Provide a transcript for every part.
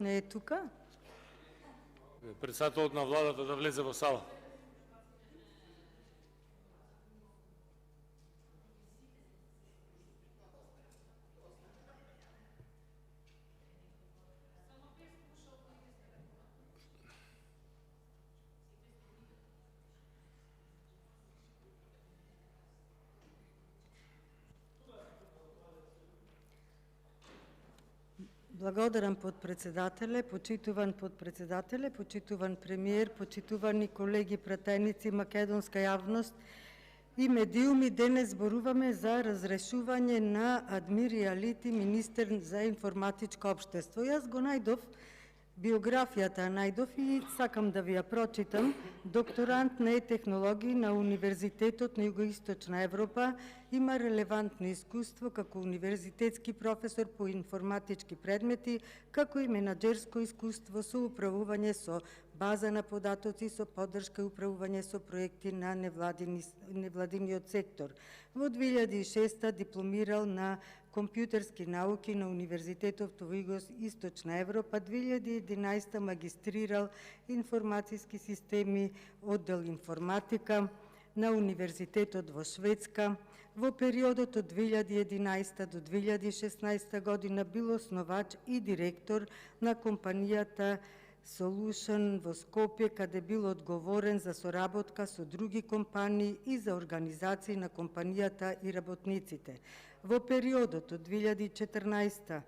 Не е тука? Председателот на владата да влезе во сала. Благодарам подпредседателе, почитуван подпредседателе, почитуван премиер, почитувани колеги, пратеници, македонска јавност и медиуми. Денес зборуваме за разрешување на Адмир Алити, министер за информатичко општество. Јас го најдов биографијата најдов и сакам да ви ја прочитам. Докторант на технологии на Универзитетот на Југоисточна Европа, има релевантно искуство како универзитетски професор по информатички предмети, како и менаџерско искуство со управување со база на податоци, со поддршка и управување со проекти на невладиниот сектор. Во 2006 дипломирал на компјутерски науки на Универзитетот во Југоисточна Европа, 2011 магистрирал информацијски системи, оддел информатика на Универзитетот во Шведска. Во периодот од 2011 до 2016 година бил основач и директор на компанијата Solution во Скопје, каде бил одговорен за соработка со други компании и за организации на компанијата и работниците. Во периодот од 2013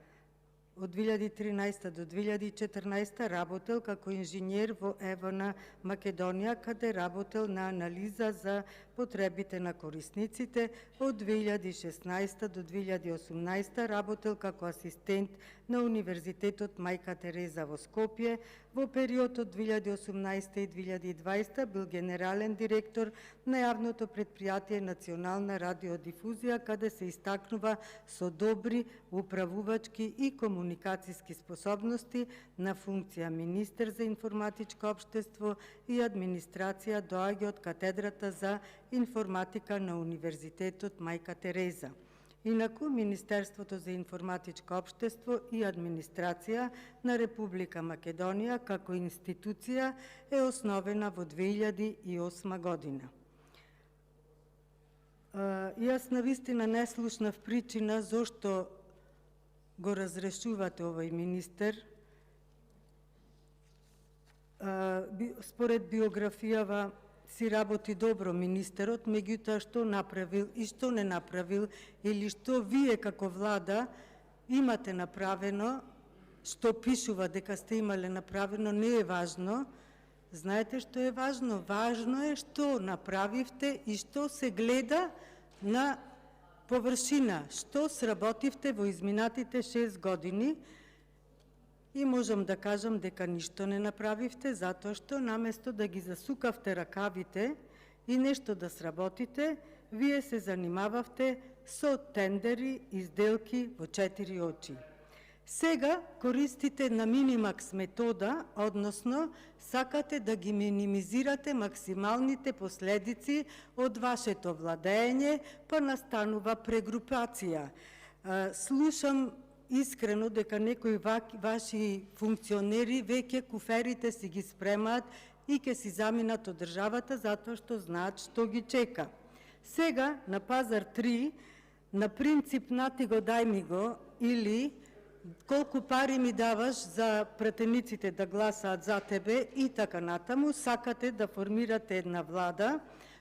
до 2014 работел како инженер во Евона, Македонија, каде работел на анализа за потребите на корисниците. Од 2016 до 2018 работел како асистент на Универзитетот Мајка Тереза во Скопје. Во период од 2018 и 2020 бил генерален директор на јавното предпријатие Национална радиодифузија, каде се истакнува со добри управувачки и комуникацијски способности на функција министер за информатичко општество и администрација, доаѓа од катедрата за информатика на Универзитетот Мајка Тереза. Инаку, Министерството за информатичко општество и администрација на Република Македонија како институција е основена во 2008 година. Јас навистина не слушнав причина зошто го разрешувате овој министер. Според биографијава си работи добро министерот, меѓутоа што направил и што не направил, или што вие како влада имате направено, што пишува дека сте имале направено, не е важно. Знаете што е важно? Важно е што направивте и што се гледа на површина, што сработивте во изминатите 6 години. И можам да кажам дека ништо не направивте, затоа што наместо да ги засукавте ракавите и нешто да сработите, вие се занимававте со тендери и сделки во 4 очи. Сега користите на минимакс метода, односно сакате да ги минимизирате максималните последици од вашето владење, па настанува прегрупација. Слушам искрено дека некои ваши функционери веќе куферите си ги спремаат и ќе си заминат од државата затоа што знаат што ги чека. Сега на пазар 3, на принцип нати го дај ми го, или колку пари ми даваш за пратениците да гласаат за тебе и така натаму, сакате да формирате една влада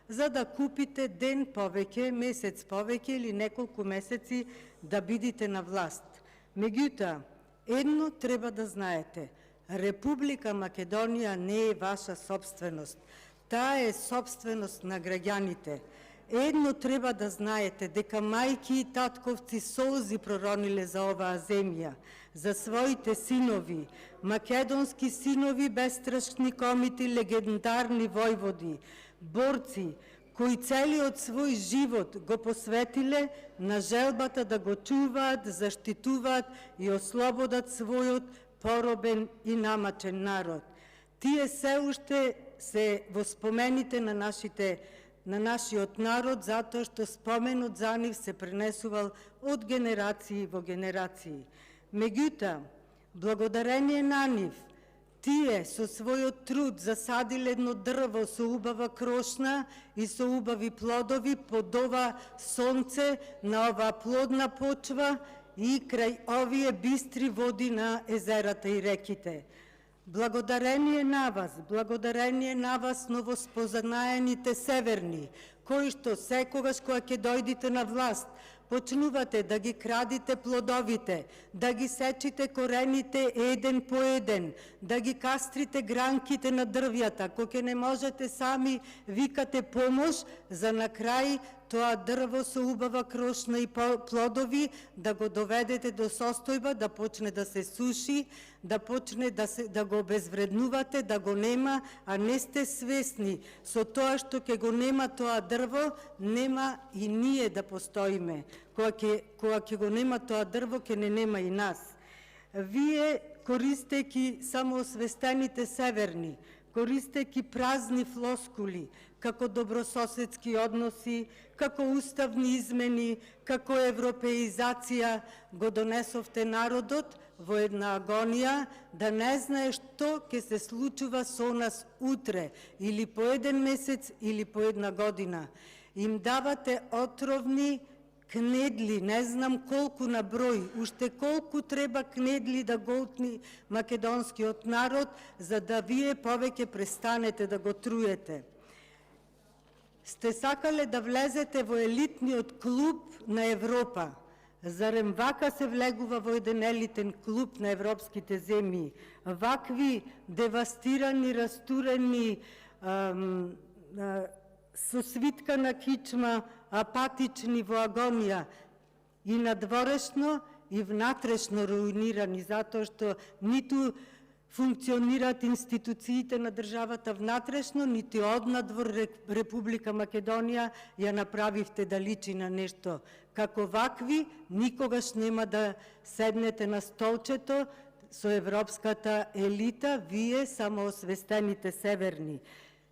за да купите ден повеќе, месец повеќе или неколку месеци да бидите на власт. Меѓутоа, едно треба да знаете. Република Македонија не е ваша собственост. Таа е собственост на граѓаните. Едно треба да знаете, дека мајки и татковци солзи пророниле за оваа земја, за своите синови, македонски синови, бестрашни комити, легендарни војводи, борци, кои целиот свој живот го посветиле на желбата да го чуваат, заштитуваат и ослободат својот поробен и намачен народ. Тие се уште се во спомените на нашиот народ, затоа што споменот за нив се пренесувал од генерации во генерации. Меѓутоа, Благодарение на нив, тие со својот труд засадиле едно дрво со убава крошна и со убави плодови под ова сонце на оваа плодна почва и крај овие бистри води на езерата и реките. Благодарение на вас новоспознаените северни, кои што секогаш кога ќе дојдите на власт, почнувате да ги крадите плодовите, да ги сечите корените еден по еден, да ги кастрите гранките на дрвјата, кога не можете сами викате помош, за на крај тоа дрво со убава крошна и плодови да го доведете до состојба, да почне да се суши, да почне да го обезвреднувате, да го нема, а не сте свесни со тоа што ќе го нема тоа дрво, нема и ние да постоиме. Кога ќе го нема тоа дрво, ќе не нема и нас. Вие, користејќи само освестените северни, користејќи празни флоскули, како добрососедски односи, како уставни измени, како европеизација, го донесовте народот во една агонија, да не знае што ќе се случува со нас утре, или по еден месец, или по една година. Им давате отровни кнедли, не знам колку на број, уште колку треба кнедли да голтни македонскиот народ, за да вие повеќе престанете да го труете. Сте сакале да влезете во елитниот клуб на Европа. Зарем вака се влегува во еден елитен клуб на европските земји? Вакви девастирани, растурени, со свитка на кичма, апатични во агонија, и надворешно и внатрешно руинирани, затоа што ниту функционираат институциите на државата внатрешно, нити однадвор Република Македонија ја направивте да личи на нешто. Како вакви, никогаш нема да седнете на столчето со европската елита, вие само освестените северни.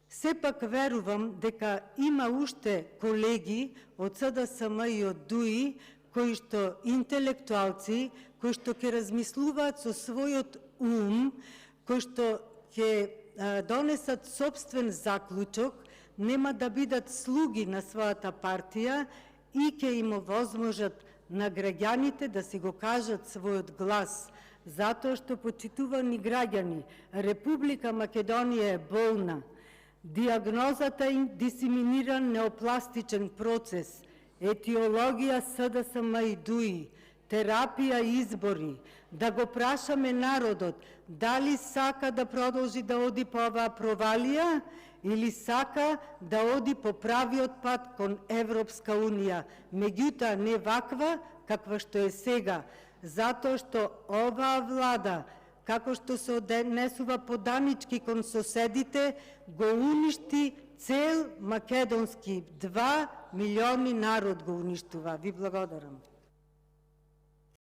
Сепак верувам дека има уште колеги од СДСМ и од ДУИ, кои што интелектуалци, кои што ќе размислуваат со својот ум, кои што ќе донесат собствен заклучок, нема да бидат слуги на својата партија и ќе им овозможат на граѓаните да си го кажат својот глас, затоа што, почитувани граѓани, Република Македонија е болна. Диагнозата е дисеминиран неопластичен процес, етиологија СДСМ и ДУИ, терапија и избори, да го прашаме народот дали сака да продолжи да оди по оваа провалија или сака да оди по правиот пат кон Европска унија, меѓутоа не ваква каква што е сега, затоа што оваа влада, како што се однесува поданички кон соседите, го уништи цел македонски, 2 милиони народ го уништува. Ви благодарам.